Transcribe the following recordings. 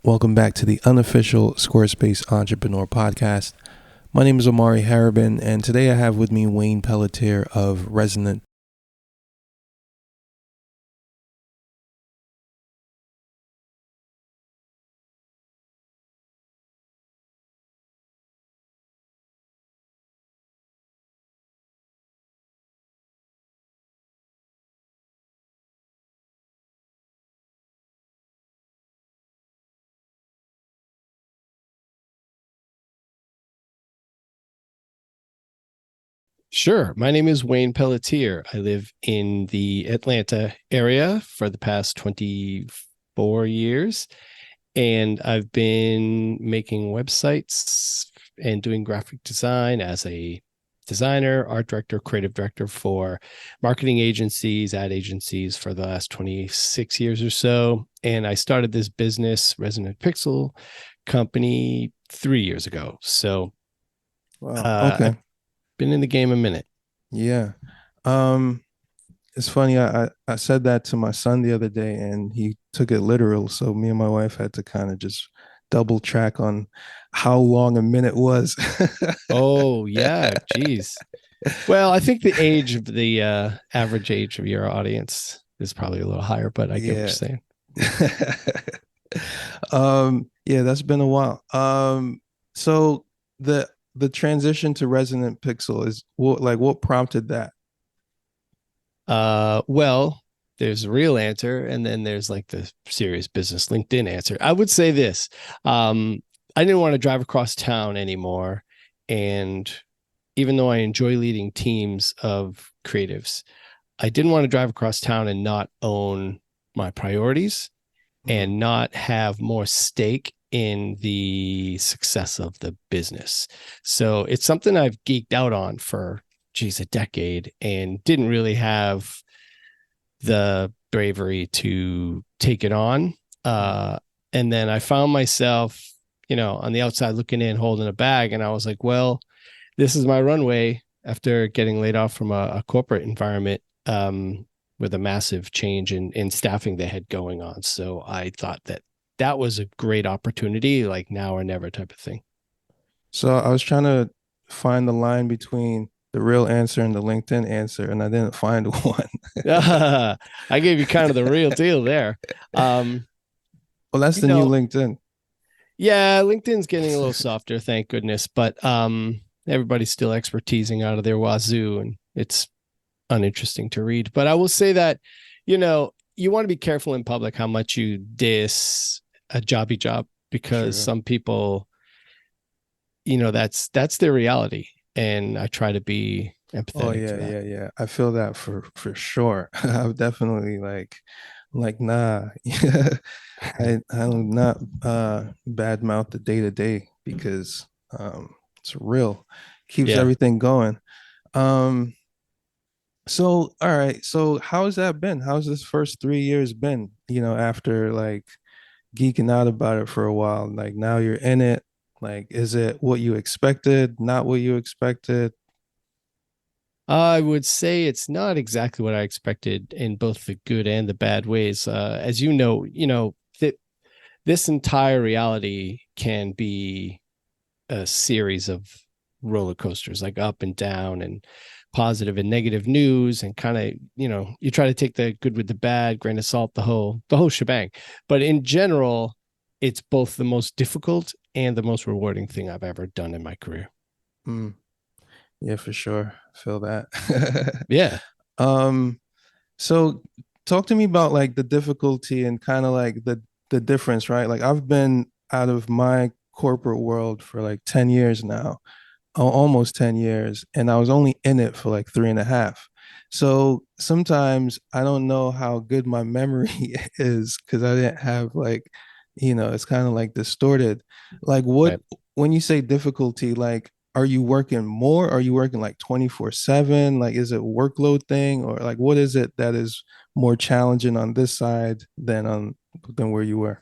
Welcome back to the unofficial Squarespace Entrepreneur Podcast. My name is Omari Harabin, and today I have with me Wayne Pelletier of Resonant. Sure. My name is Wayne Pelletier. I live in the Atlanta area for the past 24 years, and I've been making websites and doing graphic design as a designer, art director, creative director for marketing agencies, ad agencies for the last 26 years or so. And I started this business, Resonant Pixel company, 3 years ago. So Wow. I've Okay. been in the game a minute. Yeah. Um, it's funny. I said that to my son the other day, and he took it literal. So me and my wife had to kind of just double track on how long a minute was. Oh, yeah. Geez. Well, I think the age of the average age of your audience is probably a little higher, but I get what Yeah. you're saying. Yeah, that's been a while. So the transition to Resonant Pixel is what prompted that? Well, there's a real answer, and then there's like the serious business LinkedIn answer. I would say this. I didn't want to drive across town anymore. And even though I enjoy leading teams of creatives, I didn't want to drive across town and not own my priorities Mm. and not have more stake in the success of the business. So it's something I've geeked out on for, a decade, and didn't really have the bravery to take it on. Mm. And then I found myself, on the outside looking in, holding a bag. And I was like, well, this is my runway after getting laid off from a corporate environment. With a massive change in staffing they had going on. So I thought that was a great opportunity, like now or never type of thing. So I was trying to find the line between the real answer and the LinkedIn answer, and I didn't find one. I gave you kind of the real deal there. Um, Well, that's you the new know, LinkedIn. yeah, LinkedIn's getting a little softer, thank goodness, but everybody's still expertising out of their wazoo, and it's uninteresting to read. But I will say that, you want to be careful in public how much you diss a jobby job, because True. some people, that's their reality. And I try to be Oh empathetic to yeah, that. yeah, yeah. I feel that for sure. I'm definitely like nah. I'm not badmouth the day to day because it's real. Keeps Yeah. everything going. Um so all right. So how's that been? How's this first 3 years been? After like geeking out about it for a while. Like now you're in it. Like, is it what you expected? Not what you expected? I would say it's not exactly what I expected in both the good and the bad ways. As that this entire reality can be a series of roller coasters, like up and down and positive and negative news, and kind of, you try to take the good with the bad, grain of salt, the whole shebang. But in general, it's both the most difficult and the most rewarding thing I've ever done in my career. Mm, yeah, for sure. Feel that. Yeah. um, so talk to me about like the difficulty and kind of like the difference, right? Like I've been out of my corporate world for like 10 years now, almost 10 years, and I was only in it for like three and a half. So sometimes I don't know how good my memory is because I didn't have like, it's kind of like distorted. Like what, Right. when you say difficulty, like, are you working more? Are you working like 24/7? Like, is it workload thing or like what is it that is more challenging on this side than where you were?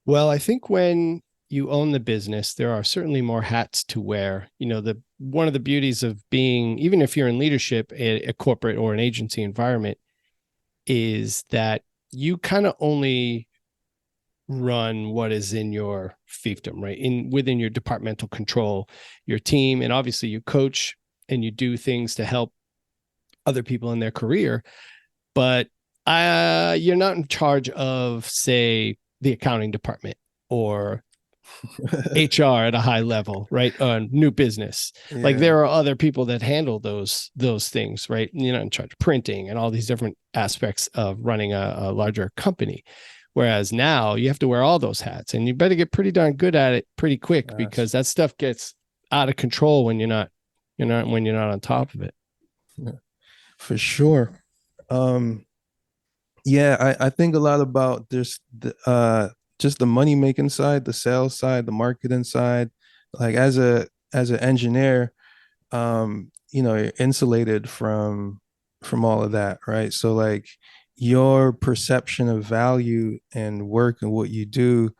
Well, I think when you own the business, there are certainly more hats to wear. The one of the beauties of being, even if you're in leadership, a corporate or an agency environment, is that you kind of only run what is in your fiefdom, right? In within your departmental control, your team, and obviously you coach and you do things to help other people in their career, but you're not in charge of, say, the accounting department or HR at a high level, right? New business. Like Yeah. there are other people that handle those things, right? You're not in charge of printing and all these different aspects of running a larger company. Whereas now you have to wear all those hats, and you better get pretty darn good at it pretty quick Gosh. because that stuff gets out of control when you're not on top of it. Yeah, for sure. Um, yeah, I think a lot about this just the money making side, the sales side, the marketing side. Like as an engineer, you're insulated from all of that, right? So like your perception of value and work and what you do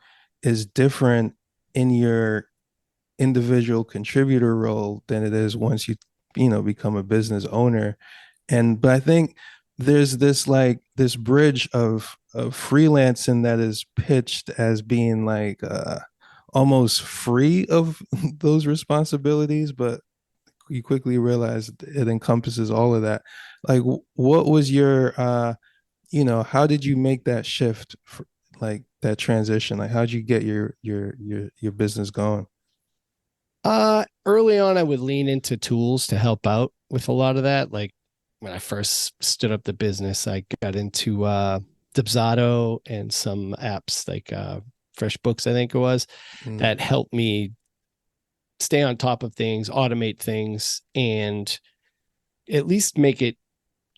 is different in your individual contributor role than it is once you become a business owner. And but I think there's this bridge of freelancing that is pitched as being like almost free of those responsibilities, but you quickly realize it encompasses all of that. Like, what was your, how did you make that shift, like that transition? Like, how did you get your business going? Early on, I would lean into tools to help out with a lot of that. Like when I first stood up the business, I got into Dubsado and some apps like FreshBooks, I think it was, Mm, that helped me stay on top of things, automate things, and at least make it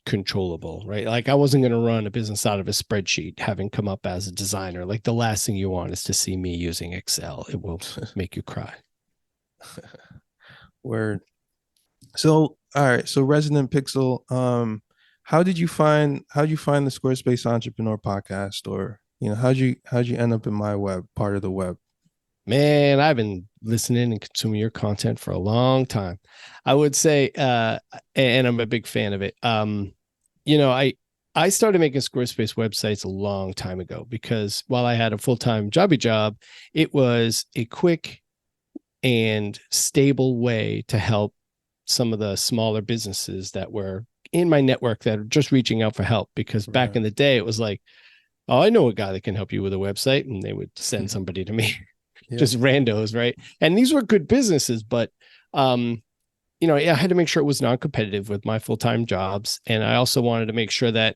controllable, right? Like I wasn't going to run a business out of a spreadsheet, having come up as a designer. Like the last thing you want is to see me using Excel. It will make you cry. where So, all right. So, Resident Pixel, how did you find the Squarespace Entrepreneur podcast, or how'd you end up in my web part of the web? Man, I've been listening and consuming your content for a long time. I would say, and I'm a big fan of it. You know, I started making Squarespace websites a long time ago because while I had a full-time jobby job, it was a quick and stable way to help some of the smaller businesses that were in my network that are just reaching out for help. Because back Right. in the day, it was like, oh, I know a guy that can help you with a website, and they would send somebody to me. Yeah. Just randos, right? And these were good businesses, but um, I had to make sure it was non-competitive with my full-time jobs, and I also wanted to make sure that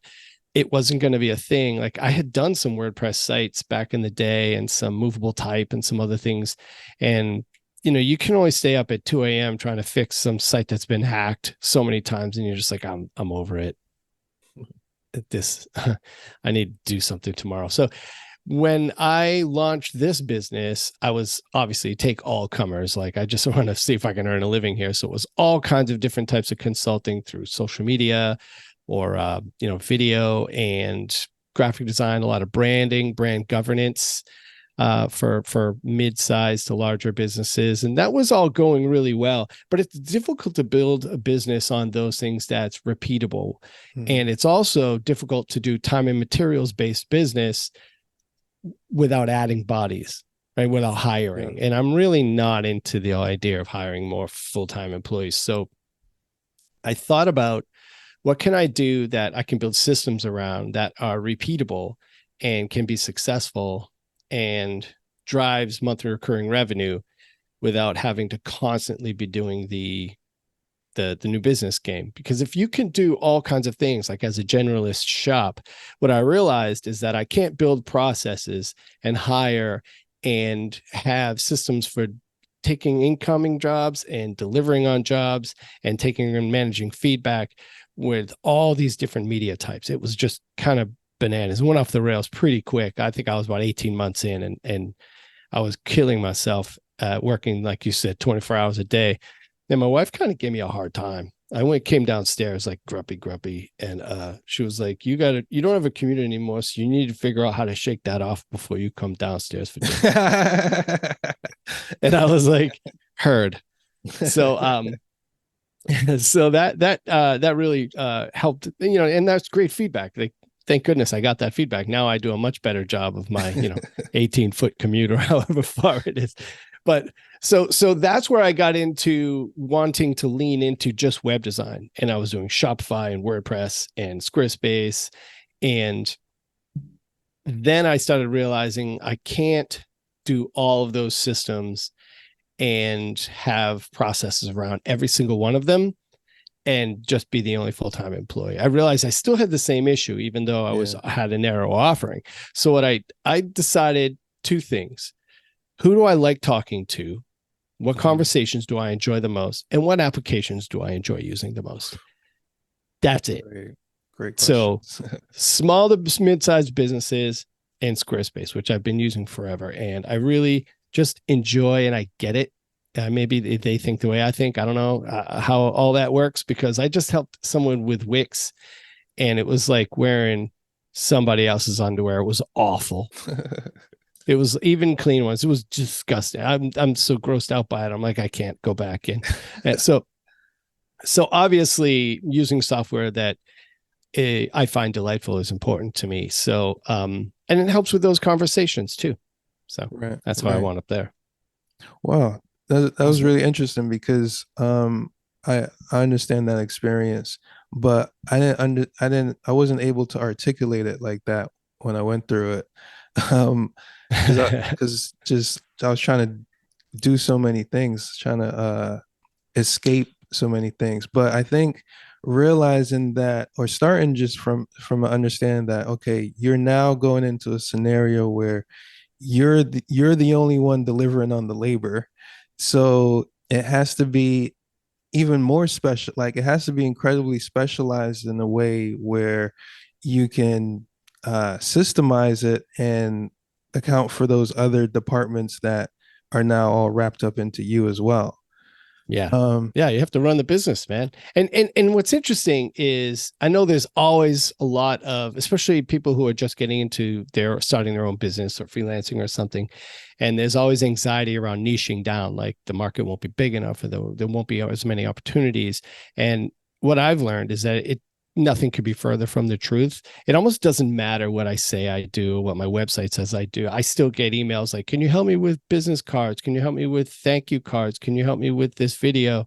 it wasn't going to be a thing. Like I had done some WordPress sites back in the day, and some movable type, and some other things, and you can only stay up at 2 a.m. trying to fix some site that's been hacked so many times, and you're just like, I'm over it. This, I need to do something tomorrow. So when I launched this business, I was obviously take all comers. Like I just want to see if I can earn a living here. So it was all kinds of different types of consulting through social media or video and graphic design, a lot of branding, brand governance for mid-sized to larger businesses, and that was all going really well. But it's difficult to build a business on those things that's repeatable, Mhm. and it's also difficult to do time and materials based business without adding bodies, right? Without Yeah. hiring. And I'm really not into the idea of hiring more full time employees. So I thought about what can I do that I can build systems around that are repeatable and can be successful and drives monthly recurring revenue without having to constantly be doing the new business game. Because if you can do all kinds of things like as a generalist shop, what I realized is that I can't build processes and hire and have systems for taking incoming jobs and delivering on jobs and taking and managing feedback with all these different media types. It was just kind of bananas. It went off the rails pretty quick. I think I was about 18 months in, and I was killing myself working, like you said, 24 hours a day. And my wife kind of gave me a hard time. Came downstairs like grumpy, and she was like, you don't have a commute anymore, so you need to figure out how to shake that off before you come downstairs for dinner." And I was like, heard. So so that really helped, and that's great feedback. Like thank goodness I got that feedback. Now I do a much better job of my, 18-foot commute or however far it is. But so that's where I got into wanting to lean into just web design. And I was doing Shopify and WordPress and Squarespace. And then I started realizing I can't do all of those systems and have processes around every single one of them and just be the only full-time employee. I realized I still had the same issue, even though Yeah. had a narrow offering. So what I decided two things. Who do I like talking to? What Mhm. conversations do I enjoy the most? And what applications do I enjoy using the most? That's it. Great, great So questions. small to mid-sized businesses and Squarespace, which I've been using forever. And I really just enjoy and I get it. Maybe they think the way I think. I don't know how all that works because I just helped someone with Wix and it was like wearing somebody else's underwear. It was awful. It was even clean ones. It was disgusting. I'm so grossed out by it. I'm like, I can't go back in. And so obviously using software that I find delightful is important to me. So and it helps with those conversations too. So Right, that's why I right. want up there. Wow, that was Awesome. really interesting because I understand that experience, but I wasn't able to articulate it like that when I went through it. Um, because just I was trying to do so many things, trying to escape so many things. But I think realizing that or starting just from an understanding that okay, you're now going into a scenario where you're the only one delivering on the labor. So it has to be even more special, like it has to be incredibly specialized in a way where you can systemize it and account for those other departments that are now all wrapped up into you as well. Yeah. Um, Yeah, you have to run the business, man. And what's interesting is I know there's always a lot of, especially people who are just getting into their starting their own business or freelancing or something. And there's always anxiety around niching down, like the market won't be big enough or there won't be as many opportunities. And what I've learned is that it nothing could be further from the truth. It almost doesn't matter what I say I do, what my website says I do. I still get emails like, can you help me with business cards? Can you help me with thank you cards? Can you help me with this video?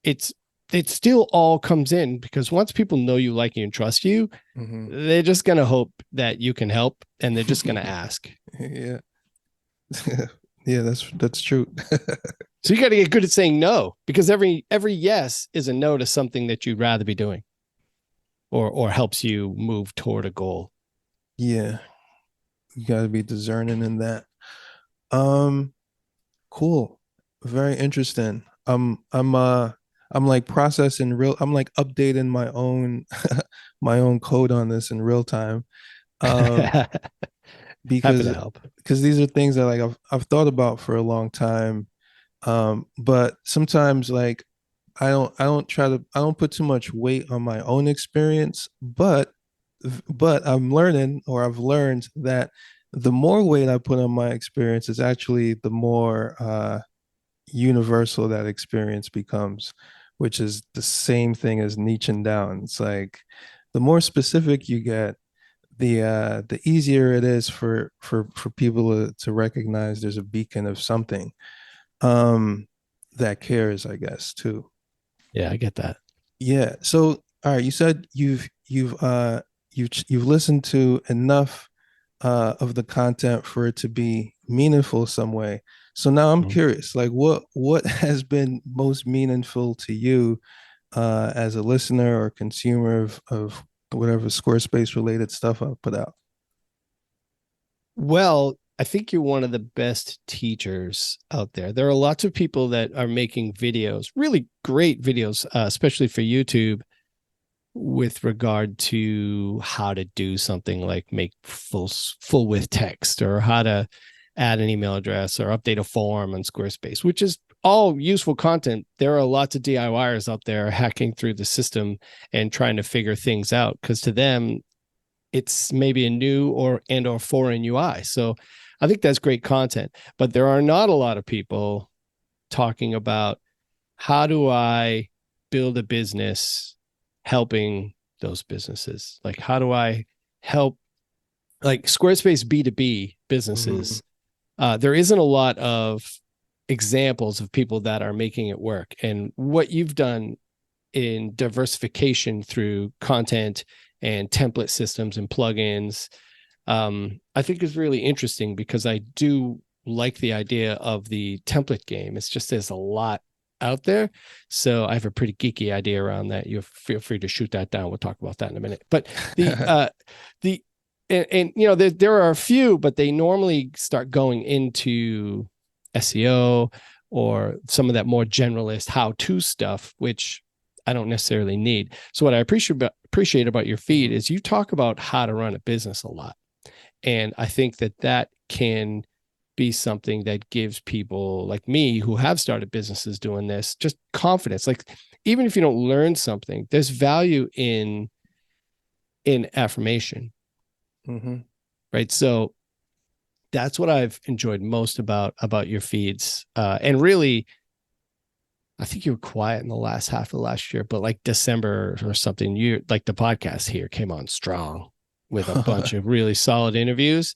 it's it still all comes in because once people know you, like you, and trust you, mhm. they're just gonna hope that you can help, and they're just gonna ask. Yeah. Yeah, that's true. So you got to get good at saying no because every yes is a no to something that you'd rather be doing or helps you move toward a goal. Yeah, you got to be discerning in that. Um, cool. Very interesting. I'm like processing real I'm like updating my own my own code on this in real time. Um, Happy to because help. these are things that like I've thought about for a long time. But sometimes like I don't put too much weight on my own experience, but I've learned that the more weight I put on my experience is actually the more universal that experience becomes, which is the same thing as niching down. It's like the more specific you get, the easier it is for people to recognize there's a beacon of something that cares, I guess, too. Yeah, I get that. Yeah. So, all right, you said you've listened to enough of the content for it to be meaningful some way. So now I'm Mhm. curious, like what has been most meaningful to you as a listener or consumer of whatever Squarespace related stuff I put out? Well, I think you're one of the best teachers out there. There are lots of people that are making videos, really great videos, especially for YouTube, with regard to how to do something like make full width text or how to add an email address or update a form on Squarespace, which is all useful content. There are lots of DIYers out there hacking through the system and trying to figure things out because to them it's maybe a new or foreign UI. So I think that's great content, but there are not a lot of people talking about how do I build a business helping those businesses? Like, how do I help like Squarespace B2B Hmm. businesses. There isn't a lot of examples of people that are making it work. And what you've done in diversification through content and template systems and plugins, I think is really interesting because I do like the idea of the template game. It's just there's a lot out there. So I have a pretty geeky idea around that. You feel free to shoot that down. We'll talk about that in a minute. But the and you know there are a few, but they normally start going into SEO or some of that more generalist how-to stuff, which I don't necessarily need. So what I appreciate about your feed Hmm. is you talk about how to run a business a lot, and I think that that can be something that gives people like me who have started businesses doing this just confidence. Like even if you don't learn something, there's value in affirmation, Hmm. right? So that's what I've enjoyed most about your feeds. And really, I think you were quiet in the last half of last year, but like December or something, you like the podcast here came on strong with a bunch of really solid interviews.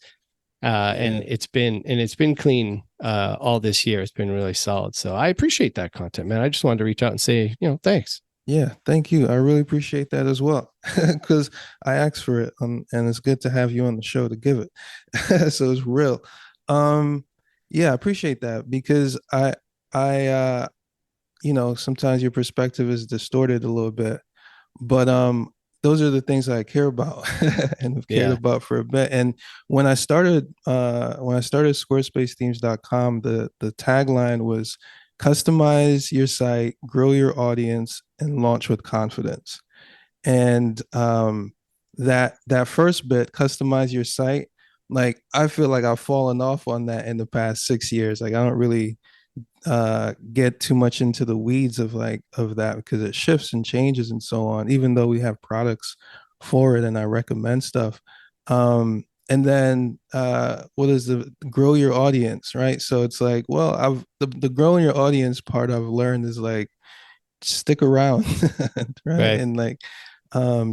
Yeah. And it's been clean all this year. It's been really solid. So I appreciate that content, man. I just wanted to reach out and say, thanks. Yeah, thank you. I really appreciate that as well, because I asked for it, and it's good to have you on the show to give it. So it's real. Um, yeah, I appreciate that because sometimes your perspective is distorted a little bit, but those are the things I care about and have cared Yeah. about for a bit. And when I started squarespacethemes.com, the tagline was customize your site, grow your audience, and launch with confidence. And that first bit, customize your site, like I feel like I've fallen off on that in the past 6 years. Like I don't really get too much into the weeds of that because it shifts and changes and so on, even though we have products for it and I recommend stuff. And then what is the grow your audience, right? So it's like, well, I've the growing your audience part I've learned is like stick around, right? Right. And like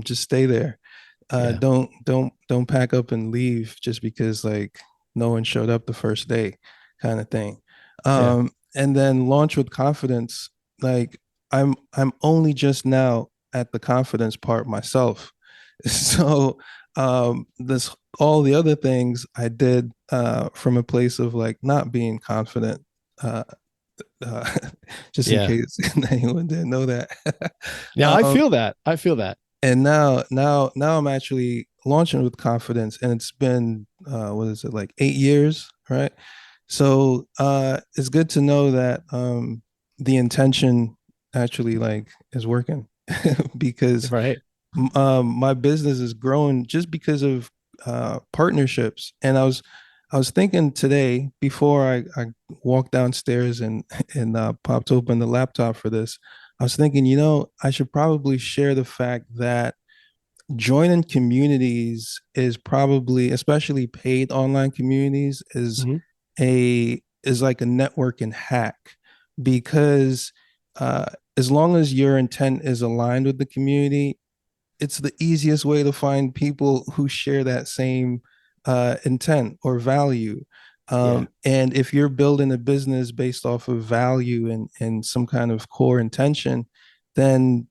just stay there. Yeah. Don't pack up and leave just because like no one showed up the first day, kind of thing. Yeah. And then launch with confidence. Like I'm only just now at the confidence part myself. So this all the other things I did from a place of like not being confident. Uh, uh, just in Yeah. case anyone didn't know that. Yeah. I um, feel that. I feel that. and now I'm actually launching with confidence, and it's been what is it, like 8 years, right? So it's good to know that the intention actually like is working because Right. my business is growing just because of partnerships. And I was thinking today before I walked downstairs and popped open the laptop for this. I was thinking, I should probably share the fact that joining communities is probably, especially paid online communities, Mm-hmm. is like a networking hack because uh, as long as your intent is aligned with the community, it's the easiest way to find people who share that same intent or value. Yeah. And if you're building a business based off of value and some kind of core intention, then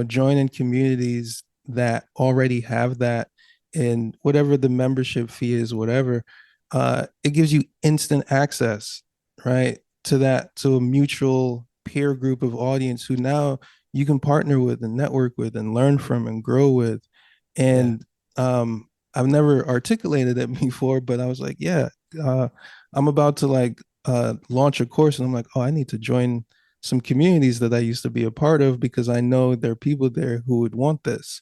joining communities that already have that, and whatever the membership fee is, whatever, it gives you instant access, right, to a mutual peer group of audience who now you can partner with and network with and learn from and grow with. Yeah. And I've never articulated it before, but I was like, yeah, I'm about to like launch a course, and I'm like, oh, I need to join some communities that I used to be a part of because I know there are people there who would want this.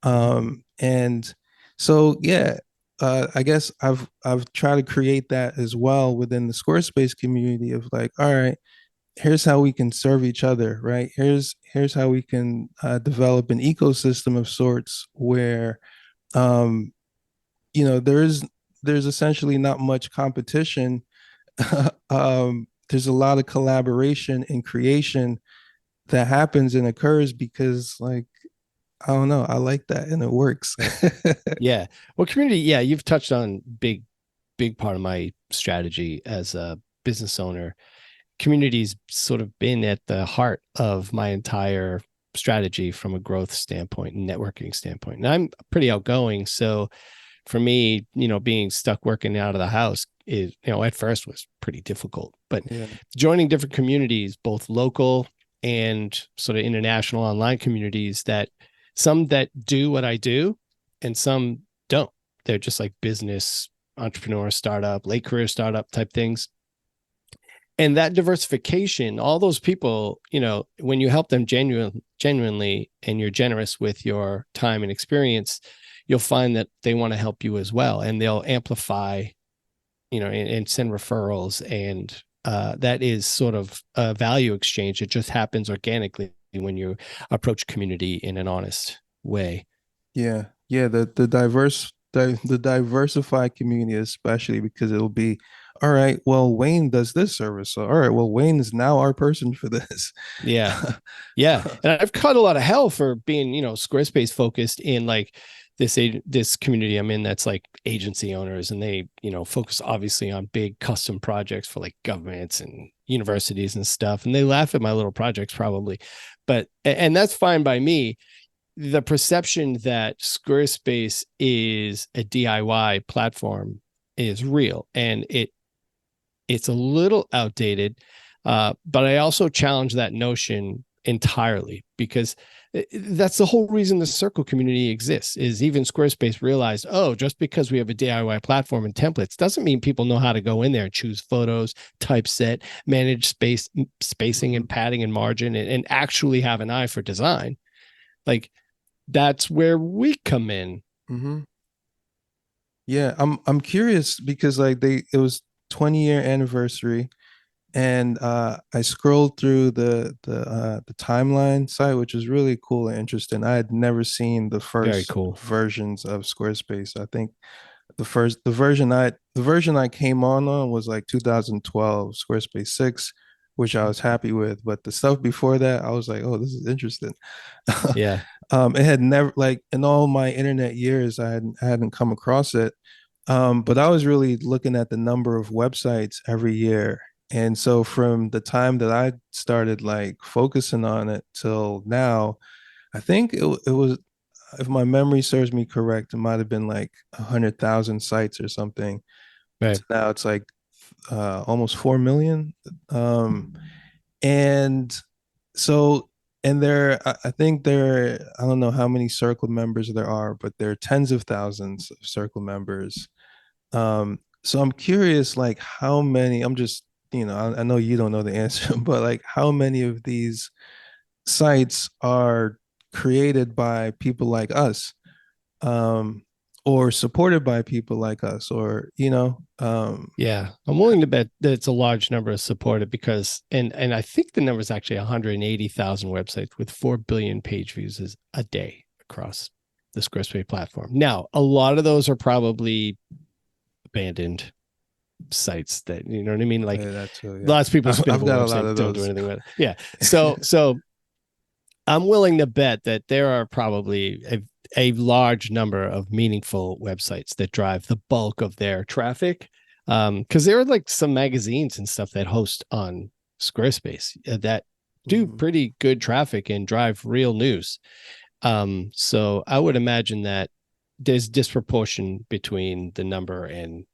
Mm-hmm. And so, yeah, I guess I've tried to create that as well within the Squarespace community of like, all right, here's how we can serve each other, right? Here's how we can develop an ecosystem of sorts where um there's essentially not much competition. There's a lot of collaboration and creation that happens and occurs because like I don't know. I like that and it works. Yeah. Yeah. Well, community, yeah, you've touched on big part of my strategy as a business owner. Community's sort of been at the heart of my entire strategy from a growth standpoint and networking standpoint. And I'm pretty outgoing. So for me, being stuck working out of the house is, at first was pretty difficult. But Yeah. joining different communities, both local and sort of international online communities, that some that do what I do and some don't. They're just like business, entrepreneur, startup, late career startup type things. And that diversification, all those people, when you help them genuinely and you're generous with your time and experience, you'll find that they want to help you as well, and they'll amplify, and send referrals, and that is sort of a value exchange. It just happens organically when you approach community in an honest way. Yeah. Yeah. The diversified community, especially because it'll be, all right, well, Wayne does this service. So all right, well, Wayne is now our person for this. Yeah. Yeah. And I've caught a lot of hell for being, Squarespace focused in like this community I'm in, that's like agency owners, and they, focus obviously on big custom projects for like governments and universities and stuff. And they laugh at my little projects probably. But and that's fine by me. The perception that Squarespace is a DIY platform is real, and it's a little outdated. But I also challenge that notion entirely, because that's the whole reason the circle community exists. Is even Squarespace realized, oh, just because we have a DIY platform and templates doesn't mean people know how to go in there and choose photos, typeset, manage spacing Mhm. and padding and margin, and actually have an eye for design. Like, that's where we come in. Mhm. Yeah, I'm curious because like it was 20-year anniversary, and I scrolled through the timeline site, which was really cool and interesting. I had never seen the Very first cool. versions of Squarespace. I think the version I came on was like 2012 Squarespace 6, which I was happy with. But the stuff before that, I was like, oh, this is interesting. Yeah. It had never, like, in all my internet years, I hadn't come across it. But I was really looking at the number of websites every year. And so from the time that I started like focusing on it till now, I think it was, if my memory serves me correct, it might have been like 100,000 sites or something. Right. So now it's like almost 4 million. Um, and so, and I think I don't know how many circle members there are, but there are tens of thousands of circle members. So I'm curious, like how many, I'm just, I know you don't know the answer, but like how many of these sites are created by people like us, um, or supported by people like us, or, Yeah, I'm willing to bet that it's a large number of supported, because and I think the number is actually 180,000 websites with 4 billion page views a day across the Squarespace platform. Now, a lot of those are probably abandoned sites that, you know what I mean? Like, that too, yeah. lots of people spin up I've a got a lot website, of don't do those. anything with it. Yeah. So I'm willing to bet that there are probably a large number of meaningful websites that drive the bulk of their traffic. Because there are like some magazines and stuff that host on Squarespace that do Mhm. pretty good traffic and drive real news. So I would imagine that there's disproportion between the number and,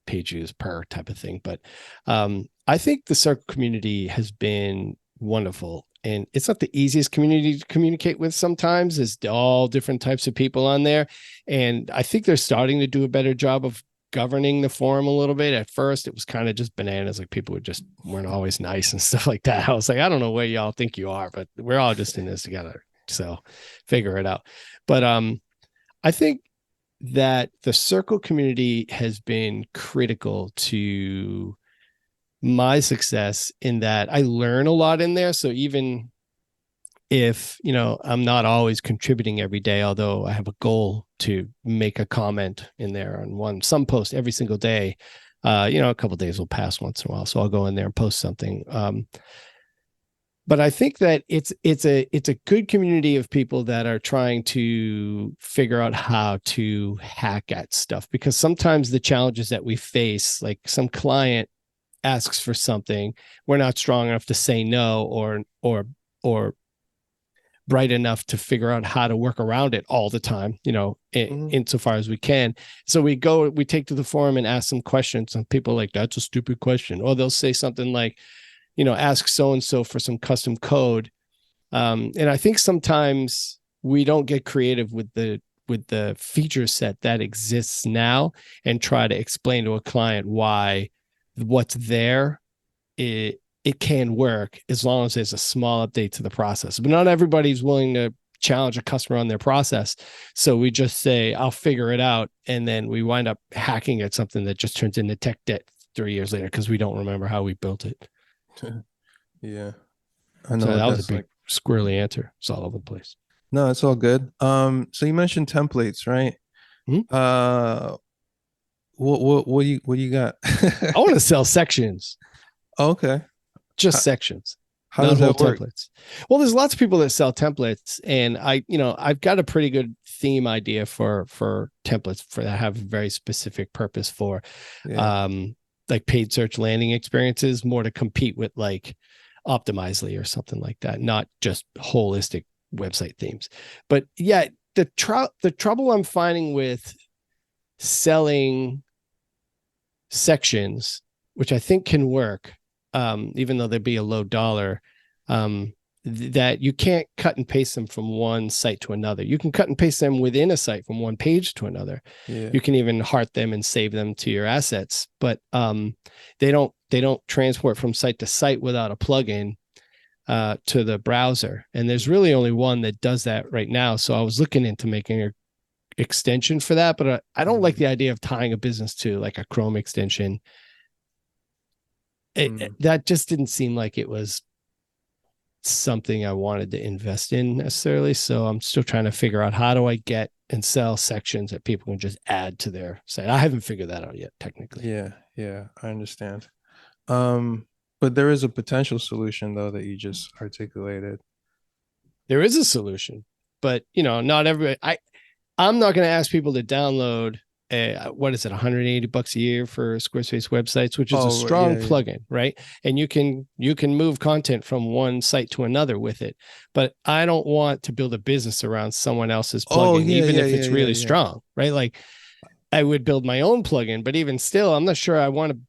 page views per type of thing. But I think the circle community has been wonderful. And it's not the easiest community to communicate with sometimes. There's all different types of people on there. And I think they're starting to do a better job of governing the forum a little bit. At first, it was kind of just bananas. Like, people weren't always nice and stuff like that. I was like, I don't know where y'all think you are, but we're all just in this together. So figure it out. But I think that the circle community has been critical to my success, in that I learn a lot in there. So even if, I'm not always contributing every day, although I have a goal to make a comment in there on some post every single day, a couple days will pass once in a while. So I'll go in there and post something. but I think that it's a good community of people that are trying to figure out how to hack at stuff, because sometimes the challenges that we face, like some client asks for something, we're not strong enough to say no, or bright enough to figure out how to work around it all the time, Mhm. insofar as we can. So we take to the forum and ask some questions, and people are like, that's a stupid question. Or they'll say something like, ask so and so for some custom code. And I think sometimes we don't get creative with the feature set that exists now and try to explain to a client why what's there, it can work as long as there's a small update to the process. But not everybody's willing to challenge a customer on their process. So we just say, I'll figure it out. And then we wind up hacking at something that just turns into tech debt 3 years later because we don't remember how we built it. Yeah, I know So what that was a that's big like. squirrely answer. It's all over the place. No, it's all good. So you mentioned templates, right? Hmm? Uh, what do you got? I want to sell sections, Okay. just How, sections, how not does whole that work? templates. Well, there's lots of people that sell templates, and I've got a pretty good theme idea for templates for that have a very specific purpose for, Yeah. um, like paid search landing experiences, more to compete with like Optimizely or something like that, not just holistic website themes. But yeah, the trouble I'm finding with selling sections, which I think can work, even though they'd be a low dollar, that you can't cut and paste them from one site to another. You can cut and paste them within a site from one page to another. Yeah. You can even heart them and save them to your assets, but they don't transport from site to site without a plugin to the browser. And there's really only one that does that right now. So I was looking into making a extension for that, but I don't like Mhm. the idea of tying a business to like a Chrome extension. Mhm. That just didn't seem like it was something I wanted to invest in necessarily. So I'm still trying to figure out, how do I get and sell sections that people can just add to their site. I haven't figured that out yet, technically. Yeah, yeah, I understand. Um, but there is a potential solution though that you just articulated. There is a solution, but not everybody. I'm not going to ask people to download what is it, 180 bucks a year for Squarespace websites, which is a Oh, strong yeah, yeah. plugin, right? And you can move content from one site to another with it. But I don't want to build a business around someone else's Oh, plugin, yeah, even yeah, if yeah, it's yeah, really yeah. strong, right? Like I would build my own plugin, but even still, I'm not sure I want to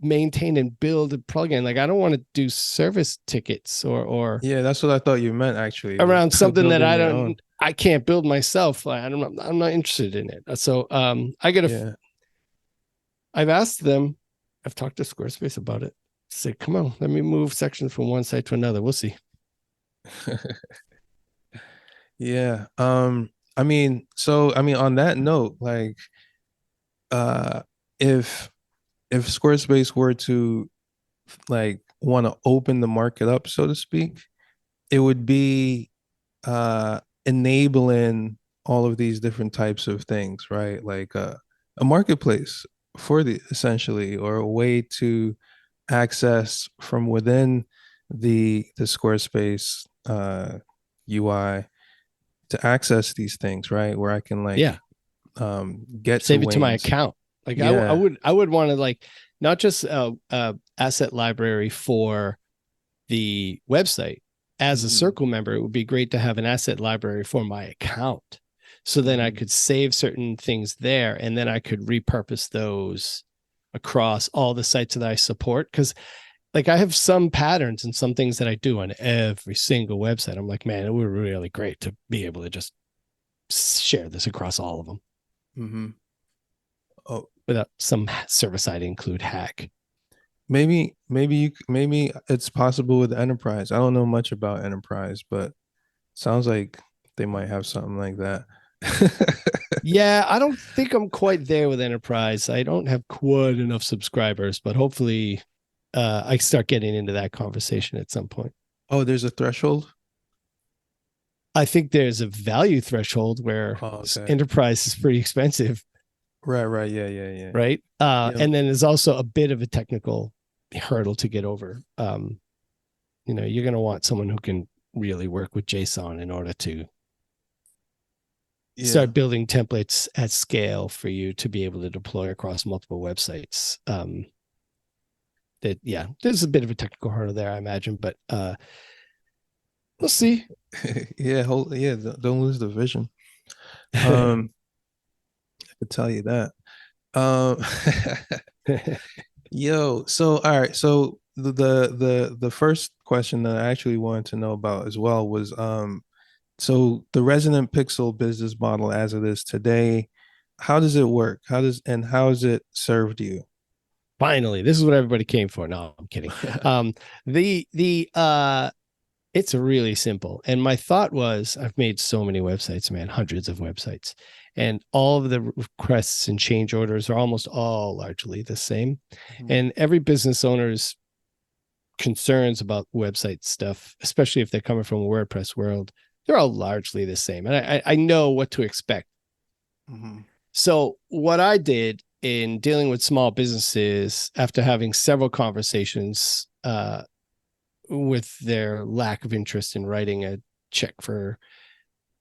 maintain and build a plugin. Like I don't want to do service tickets or Yeah, that's what I thought you meant actually, around something that building your own. I can't build myself. I'm not interested in it. So Yeah. I've asked them, I've talked to Squarespace about it. Say, come on, let me move sections from one site to another. We'll see. Yeah. I mean, on that note, like uh if Squarespace were to like want to open the market up, so to speak, it would be enabling all of these different types of things, right? Like a marketplace for the essentially, or a way to access from within the Squarespace UI to access these things, right? Where I can like Yeah, get to save it to my Wayne's. account. Like I Yeah. would want to like not just a asset library for the website. As a Hmm. circle member, it would be great to have an asset library for my account. So then I Hmm. could save certain things there, and then I could repurpose those across all the sites that I support. Cause like I have some patterns and some things that I do on every single website. I'm like, man, it would be really great to be able to just share this across all of them Hmm. Oh, without some service side include hack. maybe it's possible with enterprise. I don't know much about enterprise, but sounds like they might have something like that. Yeah, I don't think I'm quite there with enterprise. I don't have quite enough subscribers, but hopefully I start getting into that conversation at some point. Oh, there's a threshold. I think there's a value threshold where Oh, okay. enterprise is pretty expensive, Right, right. Yeah, yeah, yeah. right? Yeah. And then there's also a bit of a technical hurdle to get over. you're going to want someone who can really work with JSON in order to Yeah. start building templates at scale for you to be able to deploy across multiple websites. That yeah, there's a bit of a technical hurdle there, I imagine, but we'll see. Yeah, yeah, don't lose the vision. Um, I could tell you that. Um, yo, so all right, so the first question that I actually wanted to know about as well was so the Resonant Pixel business model as it is today, how does it work? How has it served you? Finally, this is what everybody came for. No, I'm kidding. The it's really simple. And my thought was, I've made so many websites, man, hundreds of websites, and all of the requests and change orders are almost all largely the same. Mhm, And every business owner's concerns about website stuff, especially if they're coming from a WordPress world, they're all largely the same. And I know what to expect. mhm, So, what I did in dealing with small businesses after having several conversations with their lack of interest in writing a check for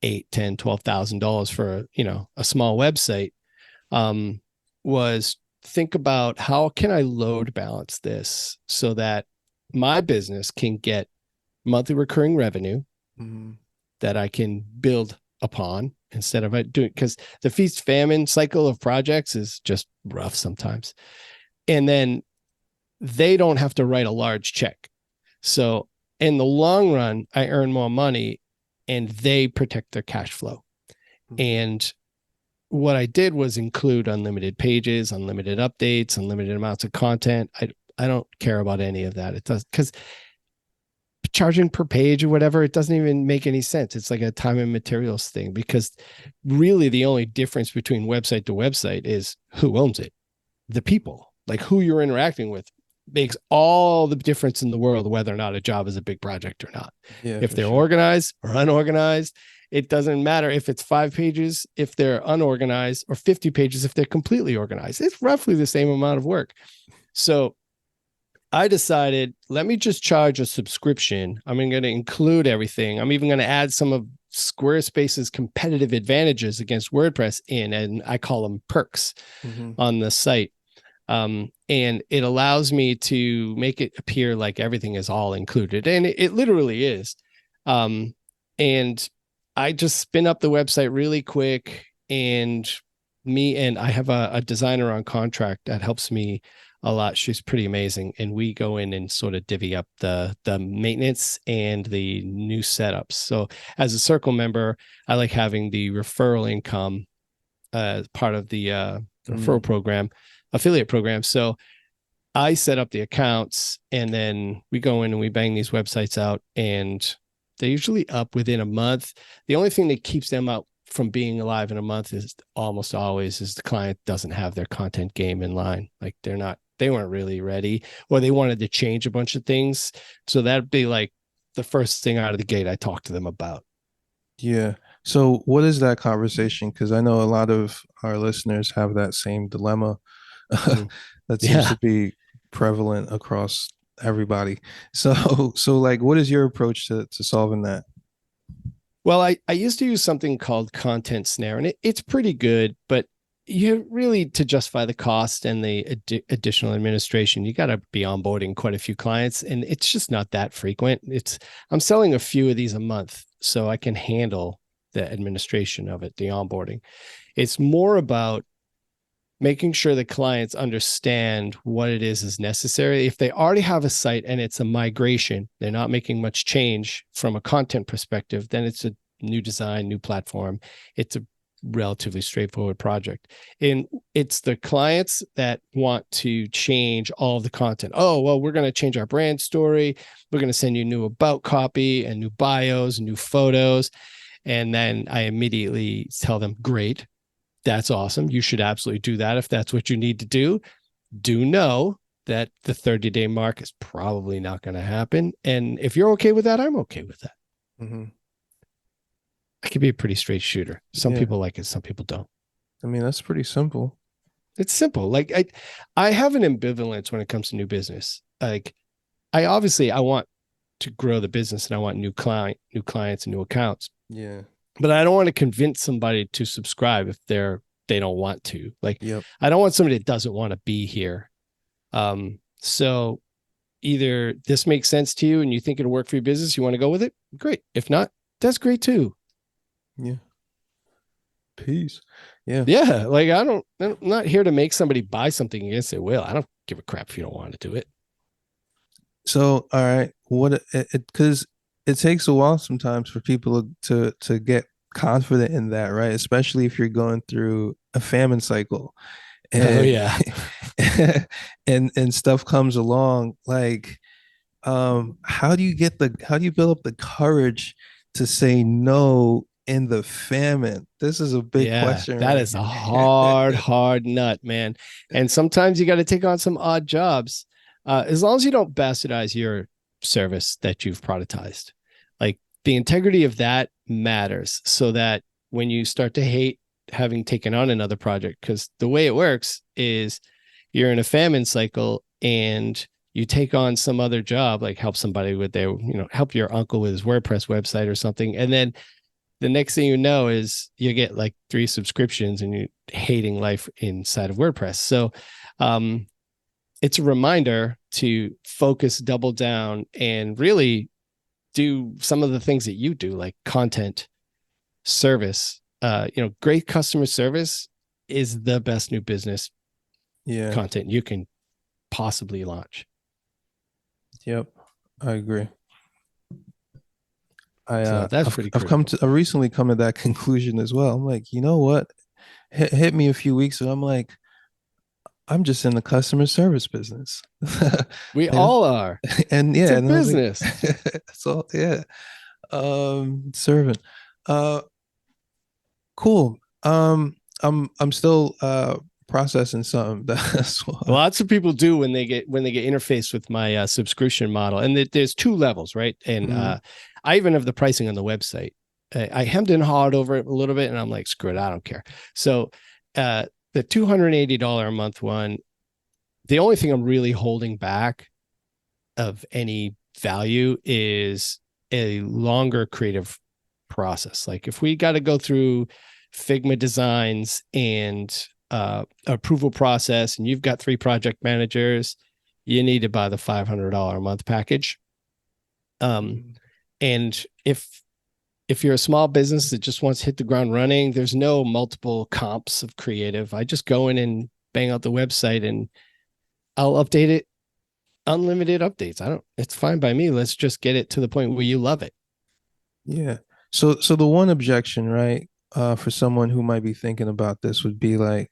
8, 10, $12,000 for a small website, um, was think about how can I load balance this so that my business can get monthly recurring revenue mhm, that I can build upon instead of doing, because the feast famine cycle of projects is just rough sometimes. And then they don't have to write a large check. So in the long run, I earn more money and they protect their cash flow. mhm. And what I did was include unlimited pages, unlimited updates, unlimited amounts of content. I don't care about any of that. It does, because charging per page or whatever, it doesn't even make any sense. It's like a time and materials thing, because really the only difference between website to website is who owns it. The people, like who you're interacting with, makes all the difference in the world whether or not a job is a big project or not. Yeah, If for they're sure. organized or unorganized, it doesn't matter if it's 5 pages if they're unorganized, or 50 pages if they're completely organized. It's roughly the same amount of work. So I decided, let me just charge a subscription. I'm going to include everything. I'm even going to add some of Squarespace's competitive advantages against WordPress in, and I call them perks Hmm. on the site. And it allows me to make it appear like everything is all included, and it literally is. Um, and I just spin up the website really quick, and I have a designer on contract that helps me a lot. She's pretty amazing, and we go in and sort of divvy up the maintenance and the new setups. So as a Circle member, I like having the referral income part of the referral Mm. program, affiliate program. So I set up the accounts, and then we go in and we bang these websites out, and they're usually up within a month. The only thing that keeps them out from being alive in a month is almost always is the client doesn't have their content game in line. Like they weren't really ready, or they wanted to change a bunch of things. So that'd be like the first thing out of the gate I talk to them about. Yeah. So what is that conversation? Because I know a lot of our listeners have that same dilemma Mhm. that seems to Yeah. be prevalent across everybody. So like what is your approach to solving that? Well, I used to use something called Content Snare, and it's pretty good, but you really, to justify the cost and the additional administration, you got to be onboarding quite a few clients, and it's just not that frequent. I'm selling a few of these a month, so I can handle the administration of it, the onboarding. It's more about making sure the clients understand what it is necessary. If they already have a site and it's a migration, they're not making much change from a content perspective, then it's a new design, new platform. It's a relatively straightforward project. And it's the clients that want to change all of the content. Oh, well, we're going to change our brand story. We're going to send you new about copy and new bios and new photos. And then I immediately tell them, great, that's awesome. You should absolutely do that if that's what you need to do. Do know that the 30-day mark is probably not going to happen. And if you're okay with that, I'm okay with that. Hmm. I can be a pretty straight shooter. Some Yeah. people like it, some people don't. I mean, that's pretty simple. It's simple. Like I have an ambivalence when it comes to new business. Like I want to grow the business and I want new clients and new accounts. Yeah. But I don't want to convince somebody to subscribe if they don't want to. Like Yep. I don't want somebody that doesn't want to be here. So either this makes sense to you and you think it'll work for your business, you want to go with it, great. If not, that's great too. Yeah. Peace. Yeah. Yeah, like I'm not here to make somebody buy something against their will. I don't give a crap if you don't want to do it. So, all right, what it because it takes a while sometimes for people to get confident in that, right? Especially if you're going through a famine cycle Oh and yeah. and stuff comes along like how do you build up the courage to say no in the famine? This is a big Yeah, question that right is a here. hard nut, man. And sometimes you got to take on some odd jobs, as long as you don't bastardize your service that you've productized. Like the integrity of that matters, so that when you start to hate having taken on another project, because the way it works is you're in a famine cycle and you take on some other job, like help somebody with their, help your uncle with his WordPress website or something, and then the next thing you know is you get like 3 subscriptions and you're hating life inside of WordPress. So um, it's a reminder to focus, double down, and really do some of the things that you do, like content, service. Great customer service is the best new business Yeah. content you can possibly launch. Yep. I agree. I So that's I've pretty I've come critical. to I recently come to that conclusion as well. I'm like, you know what? Hit me a few weeks and I'm like, I'm just in the customer service business. We Yeah. all are. And It's yeah, a and I was like, business. so yeah. Servant. Uh cool. I'm still processing something. That's why. Lots of people do when they get interfaced with my subscription model, and there's 2 levels, right? And Mhm. I even have the pricing on the website. I hemmed and hawed over it a little bit, and I'm like, screw it, I don't care. So uh, the $280 a month one, the only thing I'm really holding back of any value is a longer creative process. Like if we got to go through Figma designs and approval process, and you've got 3 project managers, you need to buy the $500 a month package. Um, Mhm. and if you're a small business that just wants to hit the ground running, there's no multiple comps of creative. I just go in and bang out the website and I'll update it, unlimited updates. I don't, it's fine by me. Let's just get it to the point where you love it. Yeah. So the one objection, right, for someone who might be thinking about this would be like,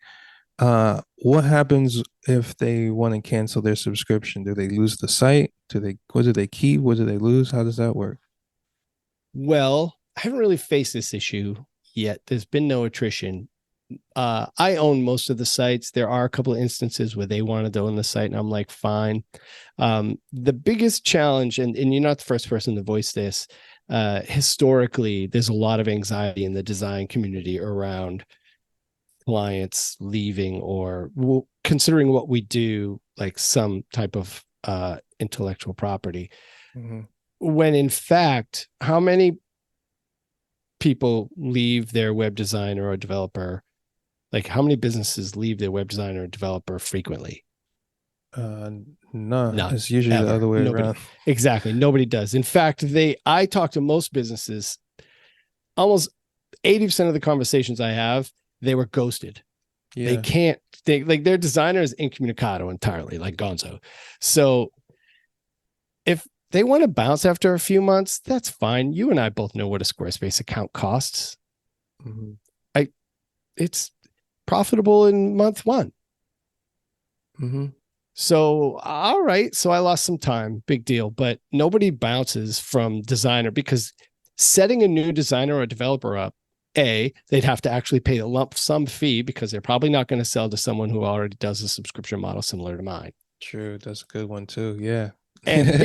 what happens if they want to cancel their subscription? Do they lose the site? What do they keep? What do they lose? How does that work? Well, I haven't really faced this issue yet. There's been no attrition. I own most of the sites. There are a couple of instances where they wanted to own the site, and I'm like, fine. The biggest challenge, and you're not the first person to voice this, historically, there's a lot of anxiety in the design community around clients leaving or considering what we do like some type of intellectual property. Mhm. When in fact, how many people leave their web designer or developer? Like, how many businesses leave their web designer or developer frequently? Uh, nah, None, it's usually the ever. other way Nobody. around. Exactly. Nobody does. In fact, I talk to most businesses, almost 80% of the conversations I have, they were ghosted. They Yeah. can't, they like their designer is incommunicado entirely, like Gonzo. So if they want to bounce after a few months, that's fine. You and I both know what a Squarespace account costs. Hmm. I It's profitable in month 1. Hmm. So, all right. So I lost some time, big deal. But nobody bounces from designer, because setting a new designer or developer up, they'd have to actually pay a lump sum fee because they're probably not going to sell to someone who already does a subscription model similar to mine. True, that's a good one too. Yeah. And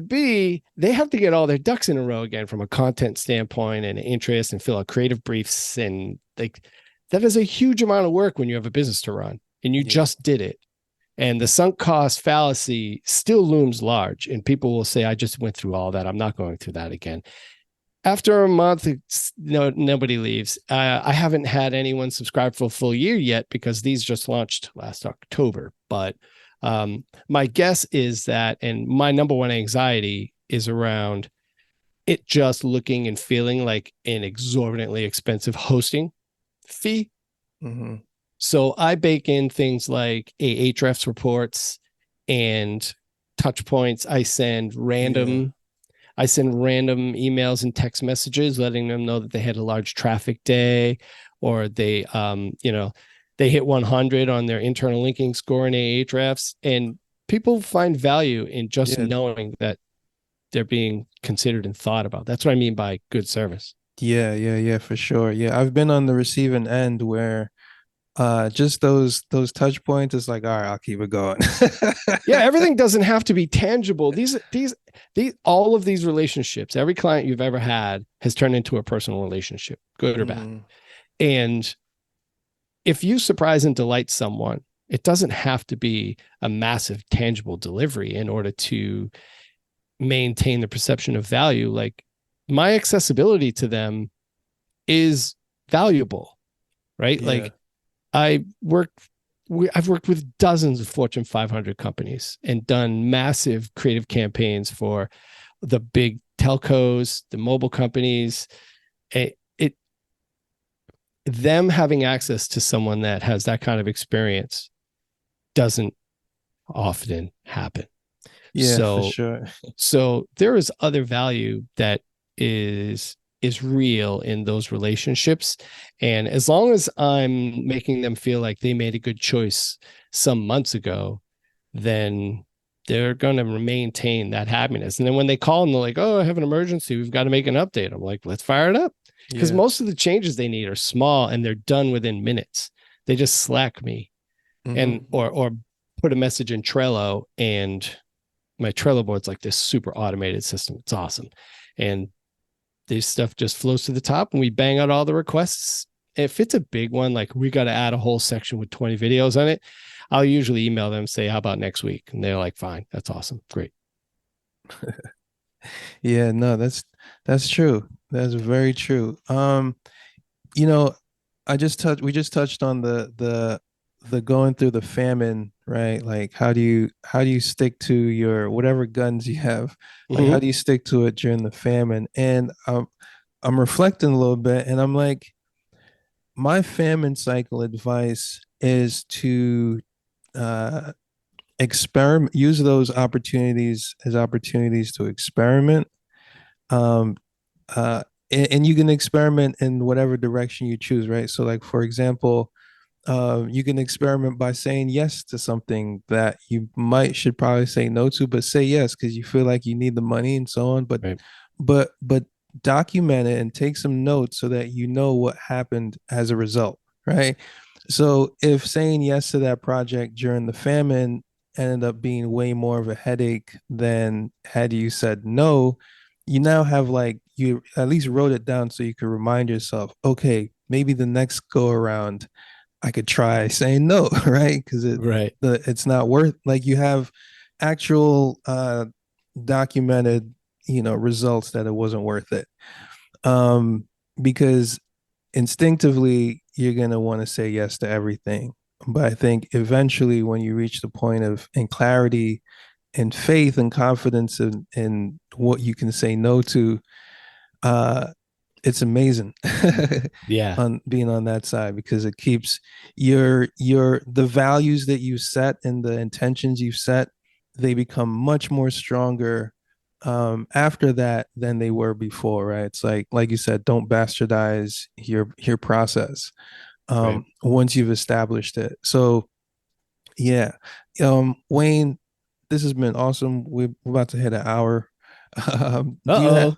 B, they have to get all their ducks in a row again from a content standpoint and interest and fill out creative briefs. And like that is a huge amount of work when you have a business to run and you Yeah. just did it. And the sunk cost fallacy still looms large. And people will say, I just went through all that. I'm not going through that again. After a month, nobody leaves. I haven't had anyone subscribe for a full year yet because these just launched last October. But my guess is that, and my number one anxiety is around it just looking and feeling like an exorbitantly expensive hosting fee. Mm-hmm. So I bake in things like Ahrefs reports and touch points. Yeah. I send random emails and text messages letting them know that they had a large traffic day, or they hit 100 on their internal linking score in Ahrefs. And people find value in just Yeah. knowing that they're being considered and thought about. That's what I mean by good service. Yeah, for sure. Yeah, I've been on the receiving end where just those touch points is like, all right, I'll keep it going. Yeah, everything doesn't have to be tangible. These all of these relationships, every client you've ever had has turned into a personal relationship, good or bad. Mm, And if you surprise and delight someone, it doesn't have to be a massive tangible delivery in order to maintain the perception of value. Like, my accessibility to them is valuable, right? yeah. Like, I work I've worked with dozens of Fortune 500 companies and done massive creative campaigns for the big telcos, the mobile companies. It them having access to someone that has that kind of experience doesn't often happen. Yeah, for So sure. there is other value that is real in those relationships, and as long as I'm making them feel like they made a good choice some months ago, then they're going to maintain that happiness. And then when they call and they're like, oh, I have an emergency, we've got to make an update, I'm like, let's fire it up, because Yeah. most of the changes they need are small and they're done within minutes. They just Slack me and Hmm. or put a message in Trello, and my Trello board's like this super automated system. It's awesome. And this stuff just flows to the top and we bang out all the requests. If it's a big one, like we got to add a whole section with 20 videos on it, I'll usually email them, say, how about next week? And they're like, fine, that's awesome. Great. Yeah, no, that's true. That's very true. You know, we just touched on the going through the famine, right? Like how do you stick to your whatever guns you have? Like how Mm-hmm. do you stick to it during the famine? And I'm reflecting a little bit and I'm like, my famine cycle advice is to uh experiment, use those opportunities as opportunities to experiment. Um uh and you can experiment in whatever direction you choose, right? So like for example, you can experiment by saying yes to something that you might should probably say no to, but say yes because you feel like you need the money and so on. Right. But document it and take some notes so that you know what happened as a result, right? So if saying yes to that project during the famine ended up being way more of a headache than had you said no, you now have like you at least wrote it down so you could remind yourself, okay, maybe the next go around I could try saying no, right? Because Right. it's not worth, like you have actual documented, results that it wasn't worth it. Um, because instinctively you're gonna want to say yes to everything. But I think eventually when you reach the point of in clarity and faith and confidence in what you can say no to, uh it's amazing Yeah. on being on that side because it keeps your the values that you set and the intentions you've set, they become much more stronger after that than they were before, right? It's like you said, don't bastardize your process Right. once you've established it. So yeah, Wayne, this has been awesome. We're about to hit an hour. Do you have Uh-oh.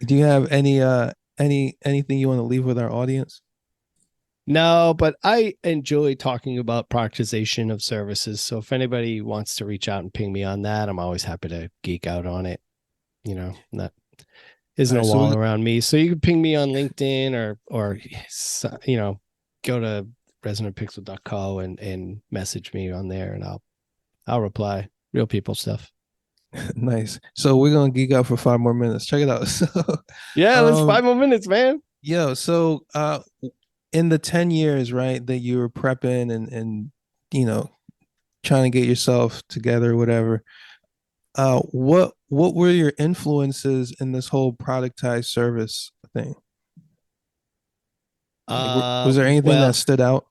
do you have anything you want to leave with our audience? No, but I enjoy talking about productization of services. So if anybody wants to reach out and ping me on that, I'm always happy to geek out on it. That All isn't a right, so wall around me. So you can ping me on LinkedIn or go to resonantpixel.co and message me on there, and I'll reply. Real people stuff. Nice. So we're gonna geek out for 5 more minutes. Check it out. So, Yeah, let's um, 5 more minutes, man. so in the 10 years, right, that you were prepping and you know trying to get yourself together, whatever. What were your influences in this whole productized service thing? Like, was there anything that Well, stood out?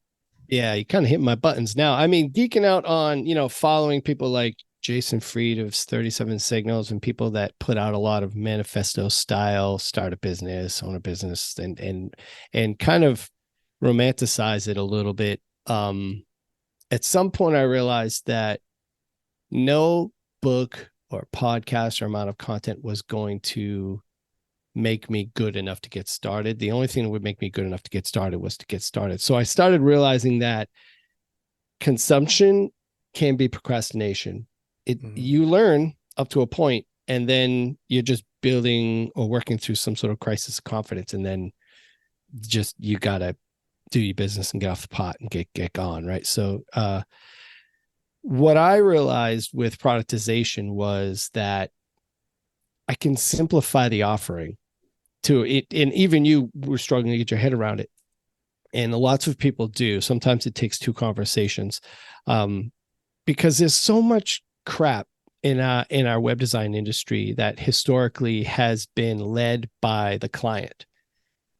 yeah, you kind of hit my buttons now. I mean, geeking out on, following people like Jason Fried of 37 Signals and people that put out a lot of manifesto style, start a business, own a business, and kind of romanticize it a little bit. At some point I realized that no book or podcast or amount of content was going to make me good enough to get started. The only thing that would make me good enough to get started was to get started. So I started realizing that consumption can be procrastination. Mhm. You learn up to a point, and then you're just building or working through some sort of crisis of confidence, and then just you gotta do your business and get off the pot and get going, right? So what I realized with productization was that I can simplify the offering to it, and even you were struggling to get your head around it, and lots of people do. Sometimes it takes two conversations, um, because there's so much crap in our web design industry that historically has been led by the client,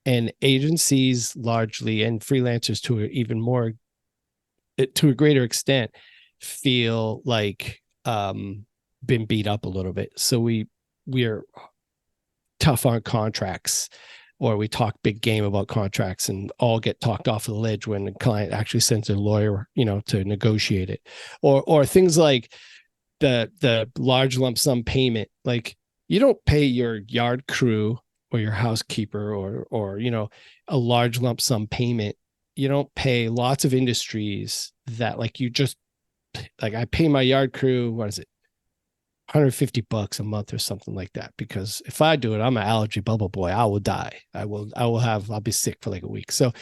and agencies largely and freelancers to even more to a greater extent feel like been beat up a little bit. So we're tough on contracts, or we talk big game about contracts and all get talked off the ledge when the client actually sends a lawyer, to negotiate it, or things like the large lump sum payment. Like, you don't pay your yard crew or your housekeeper or a large lump sum payment. You don't pay lots of industries that, like, you just, like, I pay my yard crew, what is it, $150 a month or something like that, because if I do it, I'm an allergy bubble boy. I will die. I'll be sick for like a week. So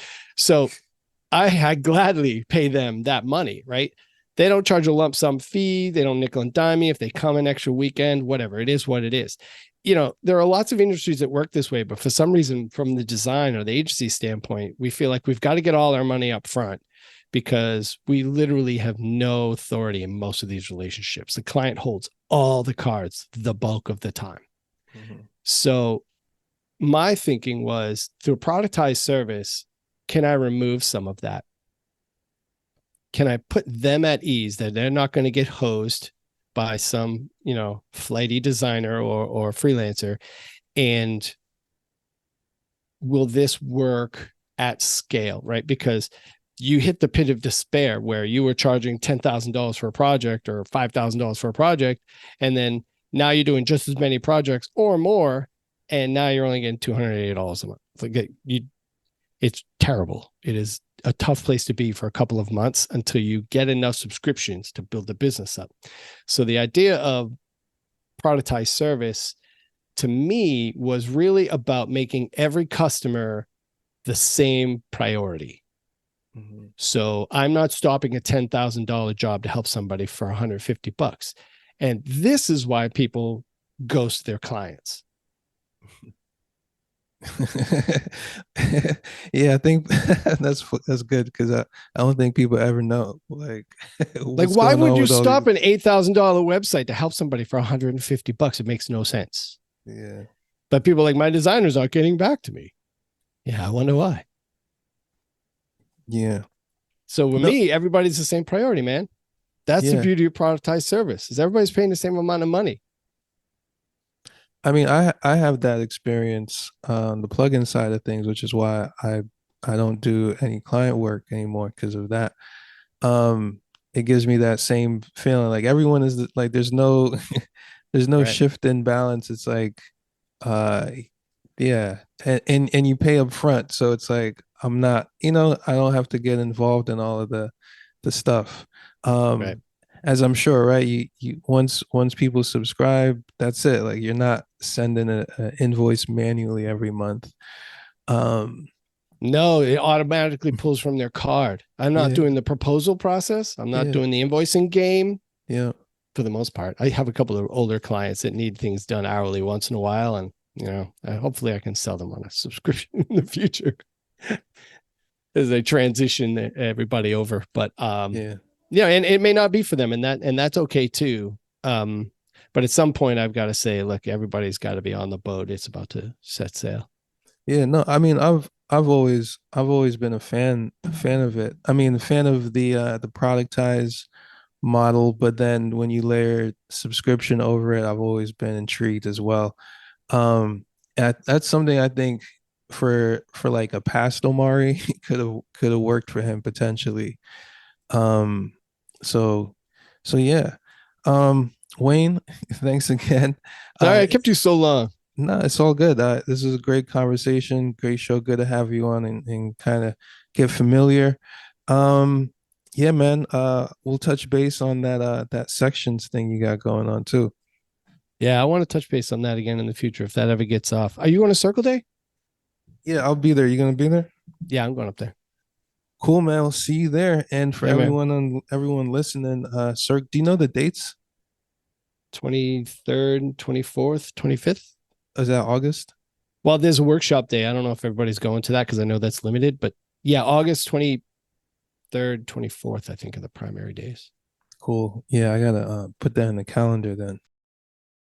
I gladly pay them that money, right? They don't charge a lump sum fee. They don't nickel and dime me if they come an extra weekend, whatever. It is what it is. There are lots of industries that work this way, but for some reason, from the design or the agency standpoint, we feel like we've got to get all our money up front because we literally have no authority in most of these relationships. The client holds all the cards the bulk of the time. Mhm. So my thinking was, through a productized service, can I remove some of that? Can I put them at ease that they're not going to get hosed by some, flighty designer or freelancer? And will this work at scale, right? Because you hit the pit of despair where you were charging $10,000 for a project or $5,000 for a project. And then now you're doing just as many projects or more. And now you're only getting $280 a month. It's terrible. It is a tough place to be for a couple of months until you get enough subscriptions to build the business up. So the idea of productized service to me was really about making every customer the same priority. Mhm. So I'm not stopping a $10,000 job to help somebody for $150. And this is why people ghost their clients. Yeah, I think that's good because I don't think people ever know like Like, what's why going would on you with all these. stop an $8,000 website to help somebody for $150? It makes no sense. Yeah, But people like, my designers aren't getting back to me. Yeah, I wonder why. yeah, So with no, me, everybody's the same priority, man. That's the yeah. beauty of productized service, is everybody's paying the same amount of money. I mean, I have that experience on the plugin side of things, which is why I don't do any client work anymore because of that. Um, it gives me that same feeling like everyone is like there's no there's no Right. shift in balance. It's like uh yeah, and you pay up front, so it's like I'm not, I don't have to get involved in all of the stuff. Right. As I'm sure, right? You once people subscribe, that's it. Like you're not sending a invoice manually every month. Um, No, it automatically pulls from their card. I'm not yeah, doing the proposal process. I'm not yeah, doing the invoicing game. Yeah. for the most part. I have a couple of older clients that need things done hourly once in a while, and hopefully I can sell them on a subscription in the future as they transition everybody over. But Yeah. yeah, and it may not be for them, and that's okay too. But at some point, I've got to say, look, everybody's got to be on the boat. It's about to set sail. Yeah, no, I mean, I've always been a fan of it. I mean, a fan of the productized model, but then when you layer subscription over it, I've always been intrigued as well. That's something I think for like a past Omari could have worked for him potentially. Um, so so yeah. Wayne, thanks again. Sorry, Uh, I kept you so long. no, it's all good. This is a great conversation, great show. Good to have you on and kind of get familiar. Um, yeah, man. We'll touch base on that sections thing you got going on too. Yeah, I want to touch base on that again in the future if that ever gets off. Are you on a Circle Day? Yeah, I'll be there. You gonna be there? Yeah, I'm going up there. Cool, man. I'll see you there. And for Yeah, man. everyone listening, Cirque, do you know the dates? 23rd, 24th, 25th. Is that August? Well, there's a workshop day. I don't know if everybody's going to that because I know that's limited, but yeah, August 23rd, 24th, I think are the primary days. Cool. Yeah, I gotta put that in the calendar then.